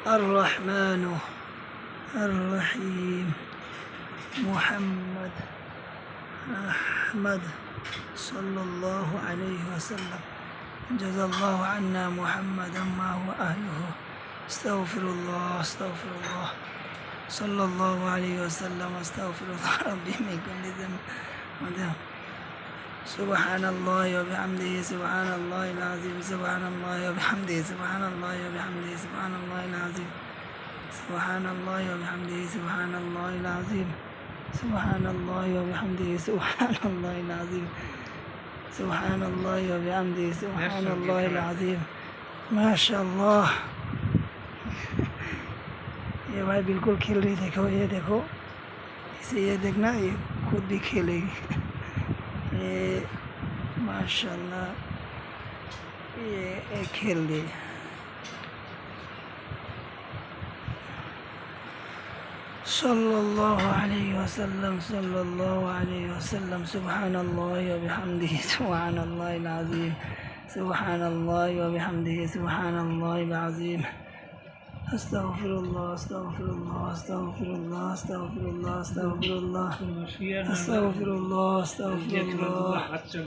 الرحمن الرحيم محمد أحمد صلى الله عليه وسلم جزا الله عنا محمدا ما هو أهله استغفر الله صلى الله عليه وسلم استغفر الله ربي من كل ذنب سبحان الله وبحمده سبحان الله العظيم سبحان الله وبحمده سبحان الله وبحمده سبحان الله العظيم سبحان الله وبحمده سبحان الله العظيم سبحان الله وبحمده سبحان الله العظيم سبحان الله وبحمده سبحان الله العظيم ما شاء الله ये भाई बिल्कुल खेल रही देखो इसे ये देखना ये खुद भी खेलेगी ये माशाल्लाह ये खेल रही सल्लल्लाहु अलैहि वसल्लम सुब्हानल्लाह व बिहम्दिही सुब्हानल्लाहिल अज़ीम सुब्हानल्लाह व बिहम्दिही सुब्हानल्लाहिल अज़ीम अस्तगफिरुल्लाह अस्तगफिरुल्लाह अस्तगफिरुल्लाह अस्तगफिरुल्लाह अस्तगफिरुल्लाह अस्तगफिरुल्लाह अस्तगफिरुल्लाह